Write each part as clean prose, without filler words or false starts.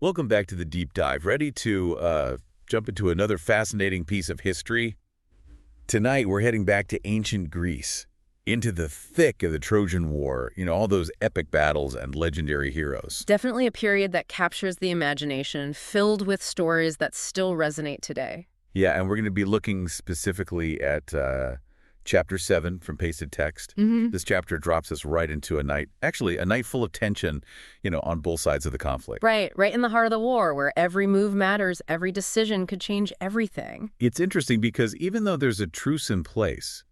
Welcome back to the deep dive. Ready to jump into another fascinating piece of history? Tonight, we're heading back to ancient Greece, into the thick of the Trojan War, all those epic battles and legendary heroes. Definitely a period that captures the imagination, filled with stories that still resonate today. Yeah, and we're going to be looking specifically at Chapter 7 from Pasted Text. This chapter drops us right into a night full of tension, on both sides of the conflict. Right in the heart of the war, where every move matters, every decision could change everything. It's interesting because even though there's a truce in place,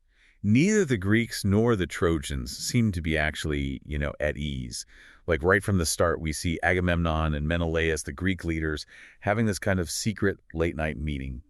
neither the Greeks nor the Trojans seem to be actually, at ease. Like right from the start, we see Agamemnon and Menelaus, the Greek leaders, having this kind of secret late-night meeting,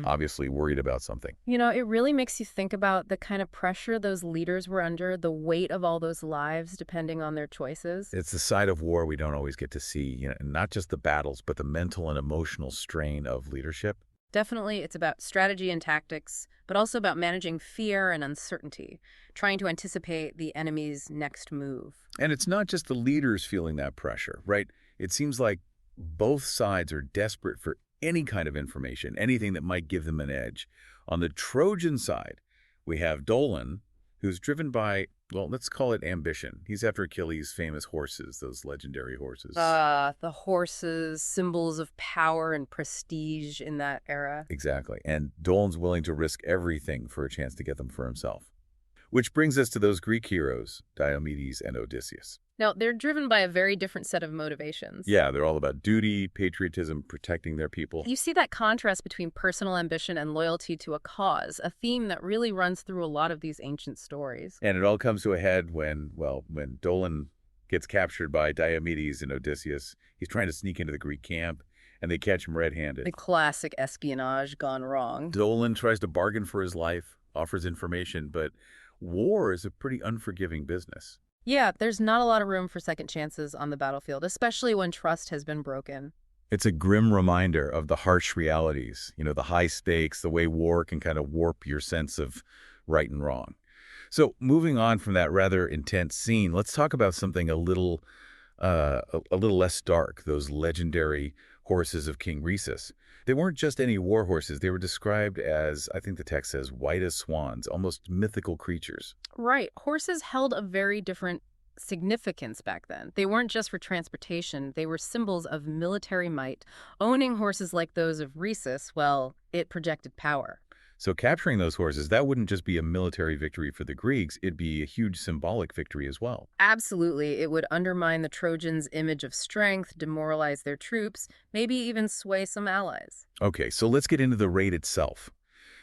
obviously worried about something. It really makes you think about the kind of pressure those leaders were under, the weight of all those lives depending on their choices. It's the side of war we don't always get to see, not just the battles, but the mental and emotional strain of leadership. Definitely, it's about strategy and tactics, but also about managing fear and uncertainty, trying to anticipate the enemy's next move. And it's not just the leaders feeling that pressure, right? It seems like both sides are desperate for any kind of information, anything that might give them an edge. On the Trojan side, we have Dolon, who's driven by, well, let's call it ambition. He's after Achilles' famous horses, those legendary horses. The horses, symbols of power and prestige in that era. Exactly. And Dolon's willing to risk everything for a chance to get them for himself. Which brings us to those Greek heroes, Diomedes and Odysseus. Now, they're driven by a very different set of motivations. Yeah, they're all about duty, patriotism, protecting their people. You see that contrast between personal ambition and loyalty to a cause, a theme that really runs through a lot of these ancient stories. And it all comes to a head when Dolon gets captured by Diomedes and Odysseus. He's trying to sneak into the Greek camp, and they catch him red-handed. The classic espionage gone wrong. Dolon tries to bargain for his life, offers information, but war is a pretty unforgiving business. Yeah, there's not a lot of room for second chances on the battlefield, especially when trust has been broken. It's a grim reminder of the harsh realities, the high stakes, the way war can kind of warp your sense of right and wrong. So moving on from that rather intense scene, let's talk about something a little less dark, those legendary horses of King Rhesus. They weren't just any war horses. They were described as, I think the text says, white as swans, almost mythical creatures. Right. Horses held a very different significance back then. They weren't just for transportation. They were symbols of military might. Owning horses like those of Rhesus, well, it projected power. So capturing those horses, that wouldn't just be a military victory for the Greeks, it'd be a huge symbolic victory as well. Absolutely. It would undermine the Trojans' image of strength, demoralize their troops, maybe even sway some allies. Okay, so let's get into the raid itself.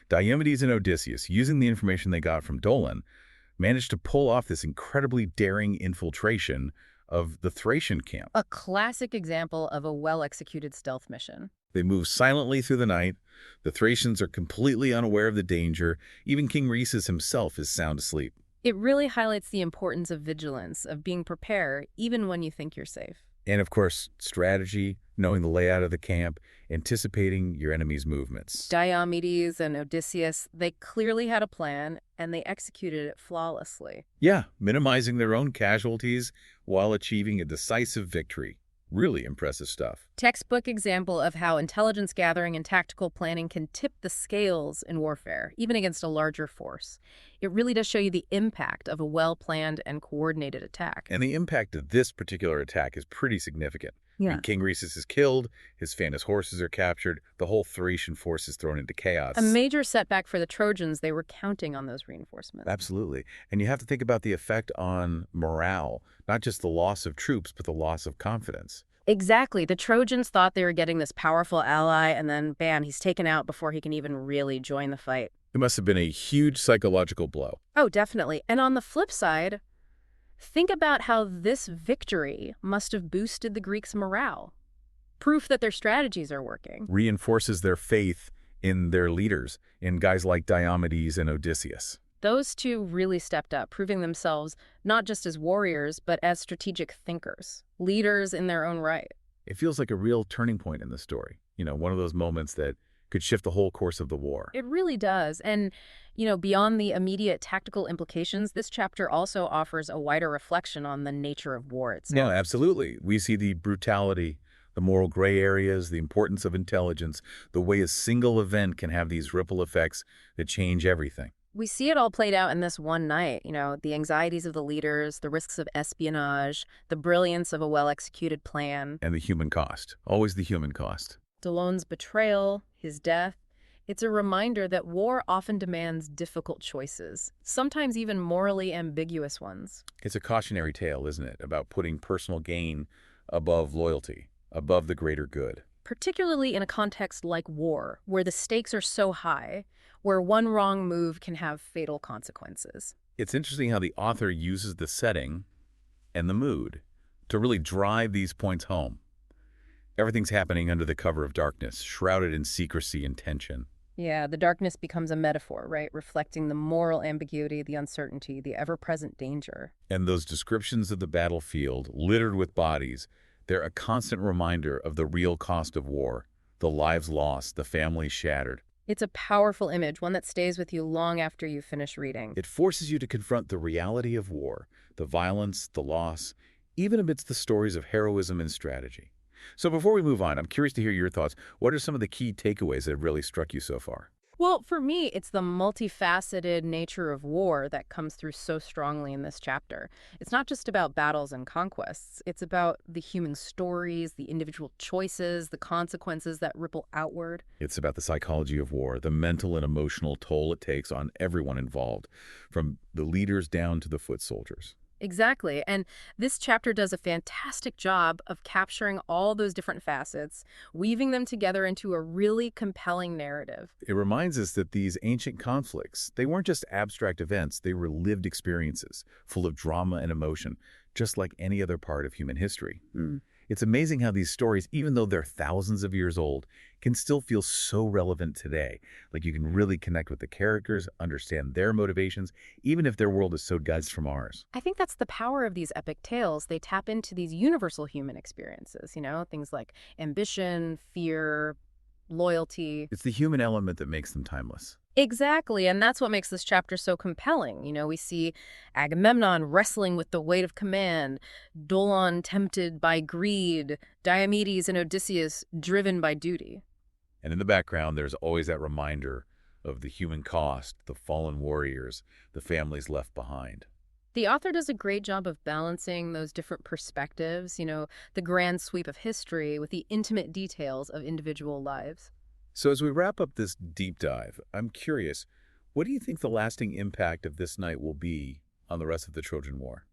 Diomedes and Odysseus, using the information they got from Dolon, managed to pull off this incredibly daring infiltration of the Thracian camp. A classic example of a well-executed stealth mission. They move silently through the night. The Thracians are completely unaware of the danger. Even King Rhesus himself is sound asleep. It really highlights the importance of vigilance, of being prepared, even when you think you're safe. And of course, strategy, knowing the layout of the camp, anticipating your enemy's movements. Diomedes and Odysseus, they clearly had a plan, and they executed it flawlessly. Yeah, minimizing their own casualties while achieving a decisive victory. Really impressive stuff. Textbook example of how intelligence gathering and tactical planning can tip the scales in warfare, even against a larger force. It really does show you the impact of a well-planned and coordinated attack. And the impact of this particular attack is pretty significant. Yeah. When King Rhesus is killed, his famous horses are captured, the whole Thracian force is thrown into chaos. A major setback for the Trojans. They were counting on those reinforcements. Absolutely. And you have to think about the effect on morale, not just the loss of troops, but the loss of confidence. Exactly. The Trojans thought they were getting this powerful ally, and then, bam, he's taken out before he can even really join the fight. It must have been a huge psychological blow. Oh, definitely. And on the flip side, think about how this victory must have boosted the Greeks' morale. Proof that their strategies are working. Reinforces their faith in their leaders, in guys like Diomedes and Odysseus. Those two really stepped up, proving themselves not just as warriors, but as strategic thinkers, leaders in their own right. It feels like a real turning point in the story. One of those moments that could shift the whole course of the war. It really does. And, beyond the immediate tactical implications, this chapter also offers a wider reflection on the nature of war itself. Yeah, absolutely. We see the brutality The moral gray areas, the importance of intelligence, the way a single event can have these ripple effects that change everything. We see it all played out in this one night, the anxieties of the leaders, the risks of espionage, the brilliance of a well-executed plan, And the human cost, always the human cost. Dolon's betrayal, his death. It's a reminder that war often demands difficult choices, sometimes even morally ambiguous ones. It's a cautionary tale, isn't it, about putting personal gain above loyalty, above the greater good. Particularly in a context like war, where the stakes are so high, where one wrong move can have fatal consequences. It's interesting how the author uses the setting and the mood to really drive these points home. Everything's happening under the cover of darkness, shrouded in secrecy and tension. Yeah, the darkness becomes a metaphor, right? Reflecting the moral ambiguity, the uncertainty, the ever-present danger. And those descriptions of the battlefield, littered with bodies, they're a constant reminder of the real cost of war, the lives lost, the families shattered. It's a powerful image, one that stays with you long after you finish reading. It forces you to confront the reality of war, the violence, the loss, even amidst the stories of heroism and strategy. So before we move on, I'm curious to hear your thoughts. What are some of the key takeaways that have really struck you so far? Well, for me, it's the multifaceted nature of war that comes through so strongly in this chapter. It's not just about battles and conquests. It's about the human stories, the individual choices, the consequences that ripple outward. It's about the psychology of war, the mental and emotional toll it takes on everyone involved, from the leaders down to the foot soldiers. Exactly. And this chapter does a fantastic job of capturing all those different facets, weaving them together into a really compelling narrative. It reminds us that these ancient conflicts, they weren't just abstract events, they were lived experiences, full of drama and emotion, just like any other part of human history. It's amazing how these stories, even though they're thousands of years old, can still feel so relevant today. Like you can really connect with the characters, understand their motivations, even if their world is so diverse from ours. I think that's the power of these epic tales. They tap into these universal human experiences, things like ambition, fear, loyalty. It's the human element that makes them timeless. Exactly, and that's what makes this chapter so compelling. We see Agamemnon wrestling with the weight of command, Dolon tempted by greed, Diomedes and Odysseus driven by duty. And in the background, there's always that reminder of the human cost, the fallen warriors, the families left behind. The author does a great job of balancing those different perspectives, the grand sweep of history with the intimate details of individual lives. So as we wrap up this deep dive, I'm curious, what do you think the lasting impact of this night will be on the rest of the Trojan War?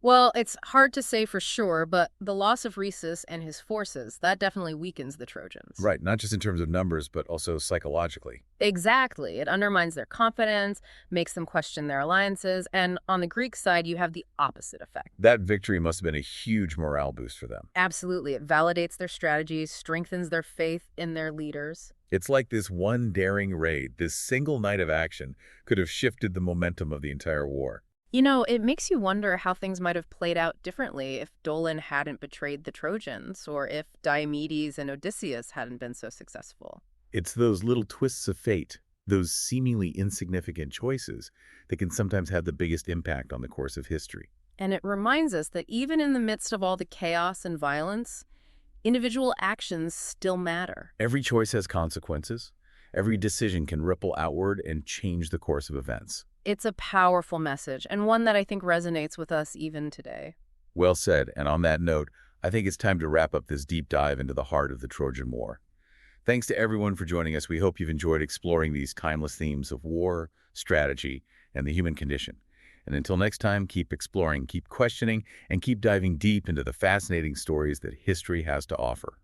Well, it's hard to say for sure, but the loss of Rhesus and his forces, that definitely weakens the Trojans. Right, not just in terms of numbers, but also psychologically. Exactly. It undermines their confidence, makes them question their alliances, and on the Greek side, you have the opposite effect. That victory must have been a huge morale boost for them. Absolutely. It validates their strategies, strengthens their faith in their leaders. It's like this one daring raid, this single night of action, could have shifted the momentum of the entire war. It makes you wonder how things might have played out differently if Dolon hadn't betrayed the Trojans, or if Diomedes and Odysseus hadn't been so successful. It's those little twists of fate, those seemingly insignificant choices, that can sometimes have the biggest impact on the course of history. And it reminds us that even in the midst of all the chaos and violence, individual actions still matter. Every choice has consequences. Every decision can ripple outward and change the course of events. It's a powerful message, and one that I think resonates with us even today. Well said, and on that note, I think it's time to wrap up this deep dive into the heart of the Trojan War. Thanks to everyone for joining us. We hope you've enjoyed exploring these timeless themes of war, strategy, and the human condition. And until next time, keep exploring, keep questioning, and keep diving deep into the fascinating stories that history has to offer.